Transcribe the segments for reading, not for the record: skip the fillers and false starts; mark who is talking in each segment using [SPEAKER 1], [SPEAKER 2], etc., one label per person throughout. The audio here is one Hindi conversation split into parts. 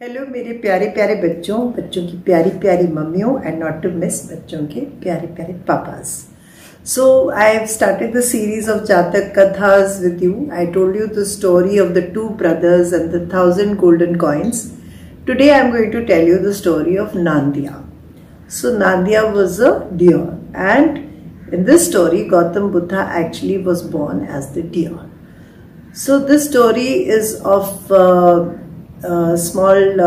[SPEAKER 1] हेलो मेरे प्यारे प्यारे बच्चों की प्यारी प्यारी मम्मियों एंड नॉट टू मिस बच्चों के प्यारे प्यारे papa's. So I have started the series of Jatak Kathas with you. I told you the story of the two brothers and the 1,000 golden coins. Today I am going to tell you the story of Nandiya. So Nandiya was a deer, and in this story Gautam Buddha actually was born as the deer. So this story is of small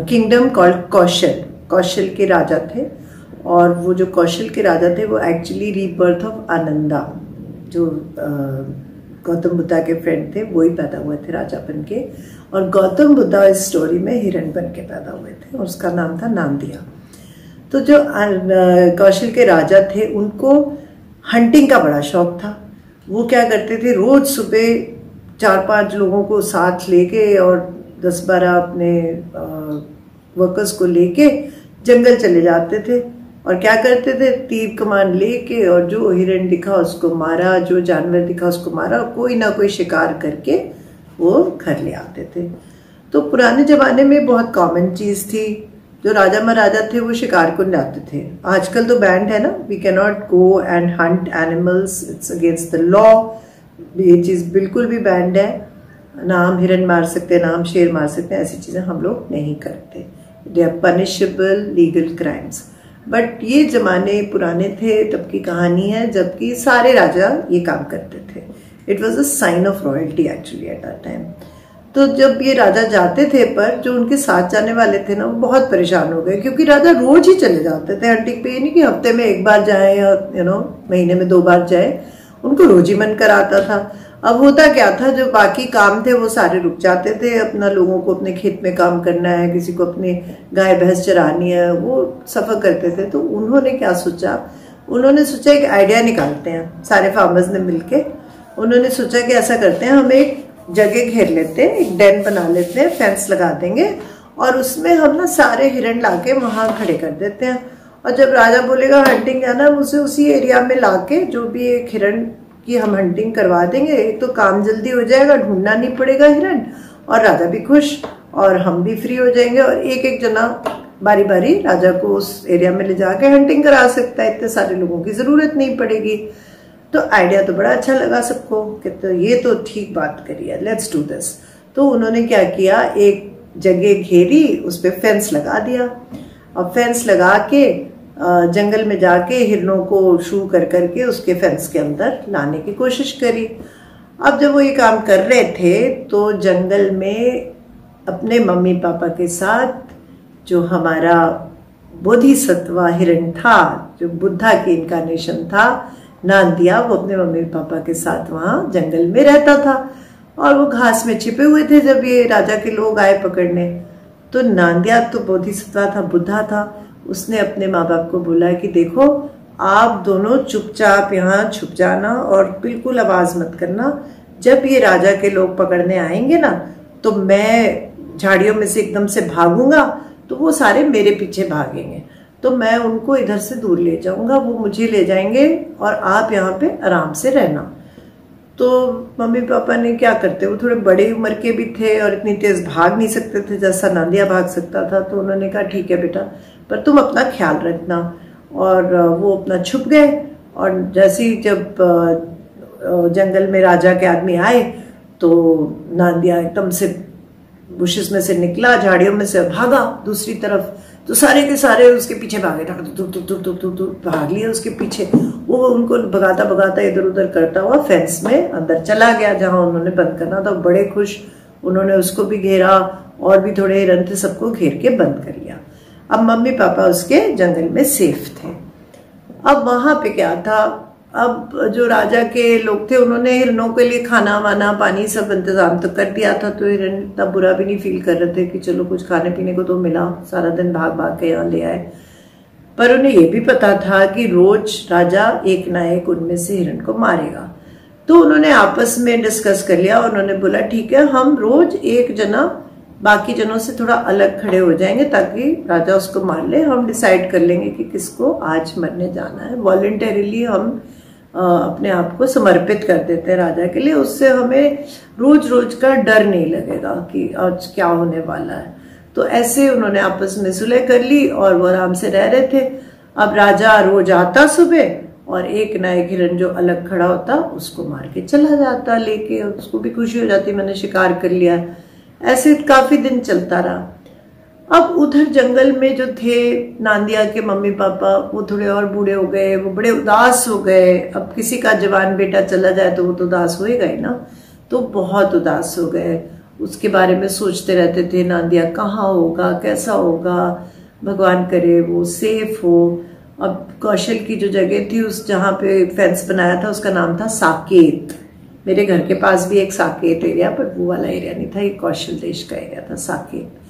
[SPEAKER 1] kingdom called Kaushal. Kaushal के राजा थे, और वो जो कौशल के राजा थे वो एक्चुअली रीबर्थ ऑफ आनंदा, जो गौतम बुद्धा के फ्रेंड थे, वो ही पैदा हुए थे राजा बन के. और गौतम बुद्धा इस स्टोरी में हिरण बन के पैदा हुए थे और उसका नाम था नांदिया. तो जो कौशल के राजा थे उनको हंटिंग का बड़ा शौक था. वो क्या करते थे, रोज सुबह 4-5 लोगों को साथ लेके और 10-12 अपने वर्कर्स को लेके जंगल चले जाते थे. और क्या करते थे, तीर कमान लेके, और जो हिरण दिखा उसको मारा, जो जानवर दिखा उसको मारा, कोई ना कोई शिकार करके वो घर ले आते थे. तो पुराने जमाने में बहुत कॉमन चीज थी. जो राजा महाराजा थे वो शिकार को जाते थे. आजकल तो बैंड है ना, we can not go and hunt animals, it's against the law. ये चीज बिल्कुल भी बैंड है. ना हम हिरन मार सकते, ना हम शेर मार सकते, ऐसी चीजें हम लोग नहीं करते. They are punishable legal crimes. But ये जमाने पुराने थे, तब की कहानी है जबकि सारे राजा ये काम करते थे. It was a sign of royalty actually at that time. तो जब ये राजा जाते थे, पर जो उनके साथ जाने वाले थे ना, वो बहुत परेशान हो गए, क्योंकि राजा रोज ही चले जाते थे हंटिंग पे. ये नहीं कि हफ्ते में 1 बार जाए या महीने में 2 बार जाए, उनको रोज ही मन कराता था. अब होता क्या था, जो बाकी काम थे वो सारे रुक जाते थे. अपना लोगों को अपने खेत में काम करना है, किसी को अपनी गाय भैंस चरानी है, वो सफर करते थे. तो उन्होंने क्या सोचा, उन्होंने सोचा एक आइडिया निकालते हैं. सारे फार्मर्स ने मिलके उन्होंने सोचा कि ऐसा करते हैं, हम एक जगह घेर लेते हैं, एक डेन बना लेते हैं, फेंस लगा देंगे, और उसमें हम ना सारे हिरण लाके वहां खड़े कर देते हैं. और जब राजा बोलेगा हंटिंग जाना, उसे उसी एरिया में लाके जो भी एक हिरण की हम हंटिंग करवा देंगे. एक तो काम जल्दी हो जाएगा, ढूंढना नहीं पड़ेगा हिरण, और राजा भी खुश और हम भी फ्री हो जाएंगे. और एक एक जना बारी बारी राजा को उस एरिया में ले जाके हंटिंग करा सकता है. इतने सारे लोगों की जरूरत नहीं पड़ेगी. तो आइडिया तो बड़ा अच्छा लगा सबको कि तो ये तो ठीक बात करी है, लेट्स डू दिस. तो उन्होंने क्या किया, एक जगह घेरी, उस पर फेंस लगा दिया. और फेंस लगा के जंगल में जाके हिरणों को शू कर करके उसके फेंस के अंदर लाने की कोशिश करी. अब जब वो ये काम कर रहे थे, तो जंगल में अपने मम्मी पापा के साथ जो हमारा बोधिसत्व हिरण था, जो बुद्धा की इनकारनेशन था, नांदिया, वो अपने मम्मी पापा के साथ वहां जंगल में रहता था. और वो घास में छिपे हुए थे जब ये राजा के लोग आए पकड़ने. तो नांदिया तो बोधिसत्व था, बुद्धा था. उसने अपने माँ बाप को बोला कि देखो, आप दोनों चुपचाप यहाँ छुप जाना और बिल्कुल आवाज मत करना. जब ये राजा के लोग पकड़ने आएंगे ना, तो मैं झाड़ियों में से एकदम से भागूंगा, तो वो सारे मेरे पीछे भागेंगे. तो मैं उनको इधर से दूर ले जाऊंगा, वो मुझे ले जाएंगे, और आप यहाँ पे आराम से रहना. तो मम्मी पापा ने क्या करते, वो थोड़े बड़े उम्र के भी थे और इतनी तेज भाग नहीं सकते थे जैसा नांदिया भाग सकता था. तो उन्होंने कहा ठीक है बेटा, पर तुम अपना ख्याल रखना. और वो अपना छुप गए. और जैसे ही जब जंगल में राजा के आदमी आए, तो नांदिया एकदम से बुशेस में से निकला, झाड़ियों में से भागा दूसरी तरफ. तो सारे के सारे उसके पीछे भागे, भाग लिए उसके पीछे. वो उनको भगाता भगाता इधर उधर करता हुआ फेंस में अंदर चला गया, जहां उन्होंने बंद करना था. बड़े खुश, उन्होंने उसको भी घेरा, और भी थोड़े हिरण थे, सबको घेर के बंद कर लिया. अब मम्मी पापा उसके जंगल में सेफ थे. अब वहां पे क्या था, अब जो राजा के लोग थे उन्होंने हिरणों के लिए खाना वाना पानी सब इंतजाम तो कर दिया था. तो हिरण इतना बुरा भी नहीं फील कर रहे थे कि चलो कुछ खाने पीने को तो मिला, सारा दिन भाग भाग के यहाँ ले आए. पर उन्हें ये भी पता था कि रोज राजा एक ना एक उनमें से हिरण को मारेगा. तो उन्होंने आपस में डिस्कस कर लिया. उन्होंने बोला ठीक है, हम रोज एक जना बाकी जनों से थोड़ा अलग खड़े हो जाएंगे, ताकि राजा उसको मार ले. हम डिसाइड कर लेंगे कि किसको आज मरने जाना है. वॉलंटरीली हम अपने आप को समर्पित कर देते हैं राजा के लिए। उससे हमें रोज रोज का डर नहीं लगेगा कि आज क्या होने वाला है। तो ऐसे उन्होंने आपस में सुलह कर ली और वो आराम से रह रहे थे। अब राजा रोज आता सुबह और एक ना एक हिरन जो अलग खड़ा होता उसको मार के चला जाता लेके, उसको भी खुशी हो जाती मैंने शिकार कर लिया। ऐसे काफी दिन चलता रहा। अब उधर जंगल में जो थे नांदिया के मम्मी पापा, वो थोड़े और बूढ़े हो गए, वो बड़े उदास हो गए। अब किसी का जवान बेटा चला जाए तो वो तो उदास हो ही गए ना, तो बहुत उदास हो गए। उसके बारे में सोचते रहते थे, नांदिया कहाँ होगा, कैसा होगा, भगवान करे वो सेफ हो। अब कौशल की जो जगह थी, उस जहाँ पे फेंस बनाया था उसका नाम था साकेत। मेरे घर के पास भी एक साकेत एरिया, पर वो वाला एरिया नहीं था, ये कौशल देश का एरिया था साकेत।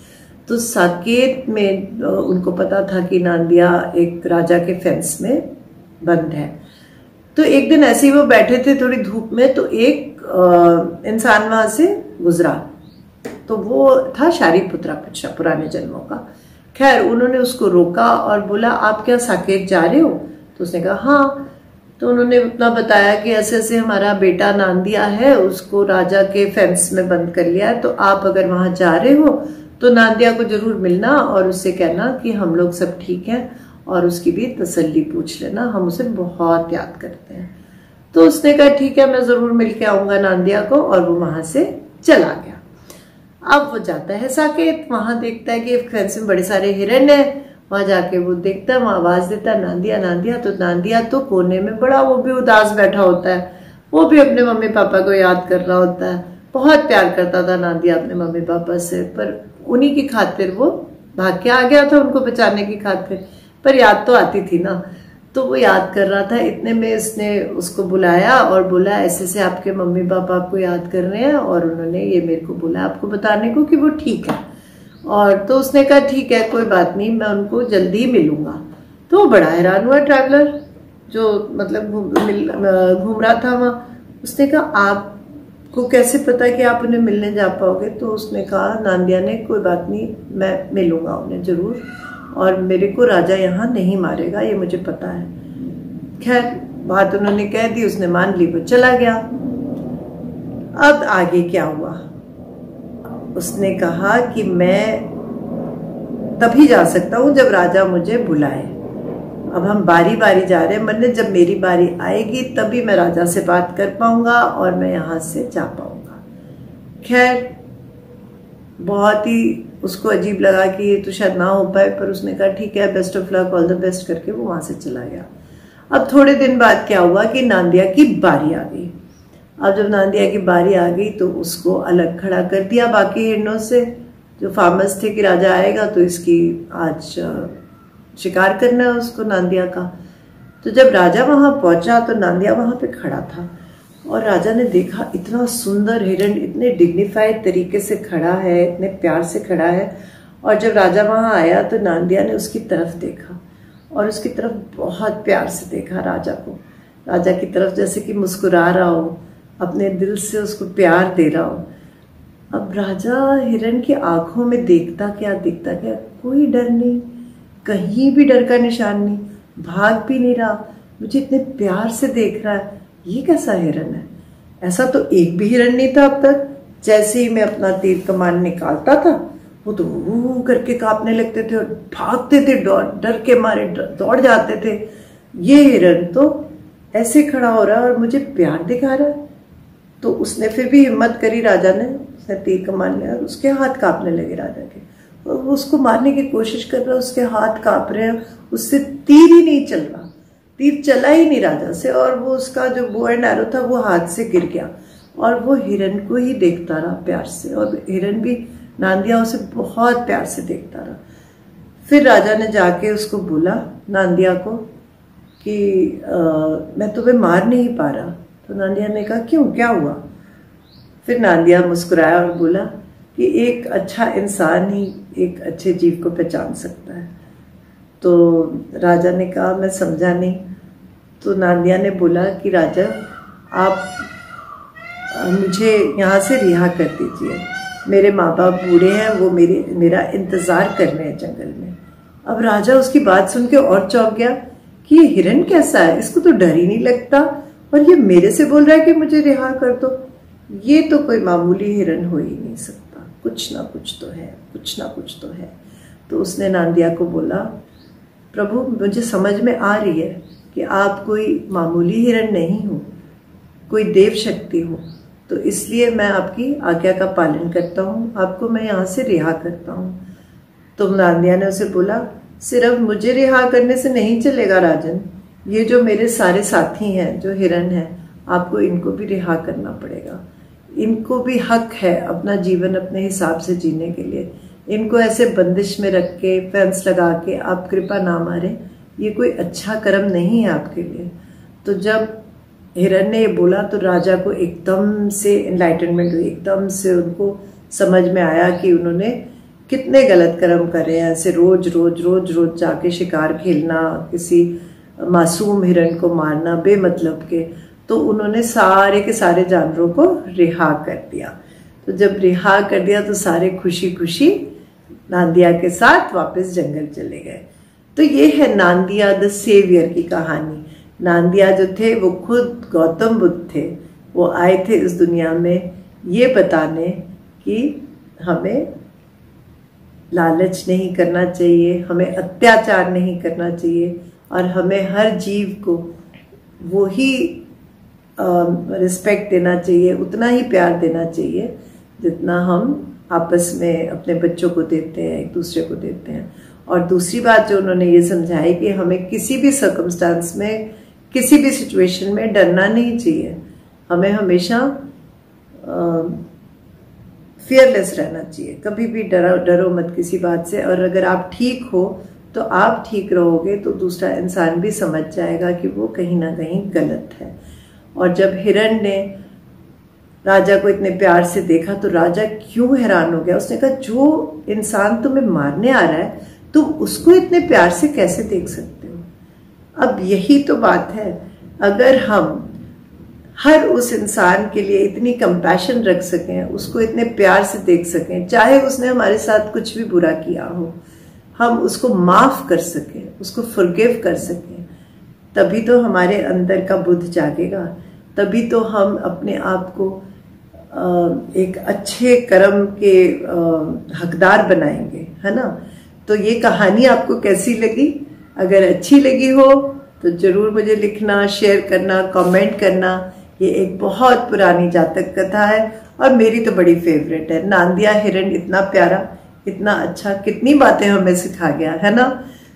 [SPEAKER 1] तो साकेत में उनको पता था कि नांदिया एक राजा के फेंस में बंद है। तो एक दिन ऐसे ही वो बैठे थे थोड़ी धूप में, तो एक इंसान वहां से गुजरा। तो वो था शारीपुत्रा पुराने जन्मों का। खैर उन्होंने उसको रोका और बोला आप क्या साकेत जा रहे हो? तो उसने कहा हाँ। तो उन्होंने अपना बताया कि ऐसे ऐसे हमारा बेटा नांदिया है, उसको राजा के फेंस में बंद कर लिया है, तो आप अगर वहां जा रहे हो तो नांदिया को जरूर मिलना और उससे कहना कि हम लोग सब ठीक हैं और उसकी भी तसल्ली पूछ लेना, हम उसे बहुत याद करते हैं। तो उसने कहा ठीक है, मैं जरूर मिल के आऊंगा नांदिया को, और वो वहां से चला गया। अब वो जाता है साकेत, वहां देखता है कि फेंस में बड़े सारे हिरन है। वहां जाके वो देखता है, वहां आवाज देता है नांदिया नांदिया। तो नांदिया तो कोने में बड़ा वो भी उदास बैठा होता है, वो भी अपने मम्मी पापा को याद कर रहा होता है। बहुत प्यार करता था नांदिया अपने मम्मी पापा से, पर उन्हीं की खातिर वो भाग के आ गया था, उनको बचाने की खातिर, पर याद तो आती थी ना। तो वो याद कर रहा था, इतने में उसने उसको बुलाया और बोला ऐसे से आपके मम्मी पापा आपको याद कर रहे हैं और उन्होंने ये मेरे को बोला आपको बताने को कि वो ठीक है। और तो उसने कहा ठीक है कोई बात नहीं, मैं उनको जल्दी मिलूंगा। तो वो बड़ा हैरान हुआ ट्रैवलर जो मतलब घूम रहा था वहां। उसने कहा आपको कैसे पता कि आप उन्हें मिलने जा पाओगे? तो उसने कहा नांदिया ने कोई बात नहीं, मैं मिलूंगा उन्हें जरूर, और मेरे को राजा यहाँ नहीं मारेगा, ये मुझे पता है। खैर बात उन्होंने कह दी, उसने मान ली, वो चला गया। अब आगे क्या हुआ? उसने कहा कि मैं तभी जा सकता हूं जब राजा मुझे बुलाए। अब हम बारी बारी जा रहे हैं, मैंने जब मेरी बारी आएगी तभी मैं राजा से बात कर पाऊंगा और मैं यहां से जा पाऊंगा। खैर बहुत ही उसको अजीब लगा कि ये तो शायद ना हो पाए, पर उसने कहा ठीक है best of luck, all the best करके वो वहां से चला गया। अब थोड़े दिन बाद क्या हुआ कि नांदिया की बारी आ गई। अब जब नांदिया की बारी आ गई तो उसको अलग खड़ा कर दिया बाकी हिरणों से, जो फार्मर्स थे कि राजा आएगा तो इसकी आज शिकार करना है उसको नांदिया का। तो जब राजा वहां पहुंचा तो नांदिया वहां पे खड़ा था और राजा ने देखा इतना सुंदर हिरण इतने डिग्निफाइड तरीके से खड़ा है, इतने प्यार से खड़ा है। और जब राजा वहां आया तो नांदिया ने उसकी तरफ देखा और उसकी तरफ बहुत प्यार से देखा राजा को, राजा की तरफ जैसे कि मुस्कुरा रहा हो, अपने दिल से उसको प्यार दे रहा हो। अब राजा हिरण की आंखों में देखता क्या, कोई डर नहीं, कहीं भी डर का निशान नहीं, भाग भी नहीं रहा, मुझे इतने प्यार से देख रहा है, ये कैसा हिरण है? ऐसा तो एक भी हिरण नहीं था अब तक। जैसे ही मैं अपना तीर कमान निकालता था वो तो वो करके कांपने लगते थे और भागते थे, डर के मारे दौड़ जाते थे। ये हिरण तो ऐसे खड़ा हो रहा है और मुझे प्यार दिखा रहा है। तो उसने फिर भी हिम्मत करी राजा ने, उसने तीर कमान लिया, उसके हाथ कांपने लगे राजा के, और वो उसको मारने की कोशिश कर रहा है, उसके हाथ कांप रहे हैं, उससे तीर ही नहीं चल रहा, तीर चला ही नहीं राजा से, और वो उसका जो बो एंड एरो था वो हाथ से गिर गया और वो हिरण को ही देखता रहा प्यार से, और हिरण भी नांदिया उसे बहुत प्यार से देखता रहा। फिर राजा ने जाके उसको बोला नांदिया को कि मैं तुम्हें मार नहीं पा रहा। तो नांदिया ने कहा क्यों, क्या हुआ? फिर नांदिया मुस्कुराया और बोला कि एक अच्छा इंसान ही एक अच्छे जीव को पहचान सकता है। तो राजा ने कहा मैं समझा नहीं। तो नांदिया ने बोला कि राजा आप मुझे यहाँ से रिहा कर दीजिए, मेरे माँ बाप बूढ़े हैं, वो मेरा इंतजार कर रहे हैं जंगल में। अब राजा उसकी बात सुन के और चौंक गया कि ये हिरण कैसा है, इसको तो डर ही नहीं लगता, और ये मेरे से बोल रहा है कि मुझे रिहा कर दो। ये तो कोई मामूली हिरण हो ही नहीं सकता, कुछ ना कुछ तो है, कुछ ना कुछ तो है। तो उसने नांदिया को बोला, प्रभु मुझे समझ में आ रही है कि आप कोई मामूली हिरण नहीं हो, कोई देव शक्ति हो, तो इसलिए मैं आपकी आज्ञा का पालन करता हूँ, आपको मैं यहाँ से रिहा करता हूँ। तो नांदिया ने उसे बोला, सिर्फ मुझे रिहा करने से नहीं चलेगा राजन, ये जो मेरे सारे साथी हैं जो हिरण हैं, आपको इनको भी रिहा करना पड़ेगा। इनको भी हक है अपना जीवन अपने हिसाब से जीने के लिए। इनको ऐसे बंदिश में रख के, फेंस लगा के आप कृपा ना मारे, ये कोई अच्छा कर्म नहीं है आपके लिए। तो जब हिरण ने ये बोला तो राजा को एकदम से एनलाइटनमेंट हुई, एकदम से उनको समझ में आया कि उन्होंने कितने गलत कर्म कर रहे हैं। ऐसे रोज रोज रोज रोज जाके शिकार खेलना, किसी मासूम हिरण को मारना बेमतलब के। तो उन्होंने सारे के सारे जानवरों को रिहा कर दिया। तो जब रिहा कर दिया तो सारे खुशी खुशी नांदिया के साथ वापस जंगल चले गए। तो ये है नांदिया द सेवियर की कहानी। नांदिया जो थे वो खुद गौतम बुद्ध थे। वो आए थे इस दुनिया में ये बताने कि हमें लालच नहीं करना चाहिए, हमें अत्याचार नहीं करना चाहिए, और हमें हर जीव को वो ही रिस्पेक्ट देना चाहिए, उतना ही प्यार देना चाहिए जितना हम आपस में अपने बच्चों को देते हैं, एक दूसरे को देते हैं। और दूसरी बात जो उन्होंने ये समझाई कि हमें किसी भी सर्कमस्टांस में, किसी भी सिचुएशन में डरना नहीं चाहिए। हमें हमेशा फियरलेस रहना चाहिए, कभी भी डरो मत किसी बात से। और अगर आप ठीक हो तो आप ठीक रहोगे तो दूसरा इंसान भी समझ जाएगा कि वो कहीं ना कहीं गलत है। और जब हिरण ने राजा को इतने प्यार से देखा तो राजा क्यों हैरान हो गया। उसने कहा, जो इंसान तुम्हें मारने आ रहा है तुम उसको इतने प्यार से कैसे देख सकते हो। अब यही तो बात है, अगर हम हर उस इंसान के लिए इतनी कंपैशन रख सकें, उसको इतने प्यार से देख सकें, चाहे उसने हमारे साथ कुछ भी बुरा किया हो, हम उसको माफ कर सकें, उसको फॉरगिव कर सकें, तभी तो हमारे अंदर का बुद्ध जागेगा, तभी तो हम अपने आप को एक अच्छे कर्म के हकदार बनाएंगे, है ना। तो ये कहानी आपको कैसी लगी? अगर अच्छी लगी हो तो जरूर मुझे लिखना, शेयर करना, कमेंट करना। ये एक बहुत पुरानी जातक कथा है और मेरी तो बड़ी फेवरेट है। नांदिया हिरण इतना प्यारा, इतना अच्छा, कितनी बातें हमें सिखा गया, है ना।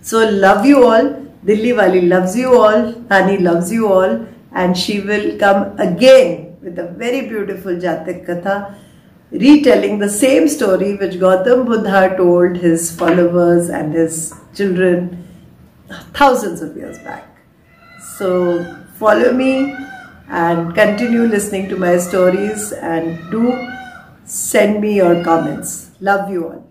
[SPEAKER 1] So love you all. Delhi वाली loves you all, Rani loves you all, and she will come again with a very beautiful Jatak Katha, retelling the same story which Gautam Buddha told his followers and his children thousands of years back. So follow me and continue listening to my stories, and do send me your comments. Love you all.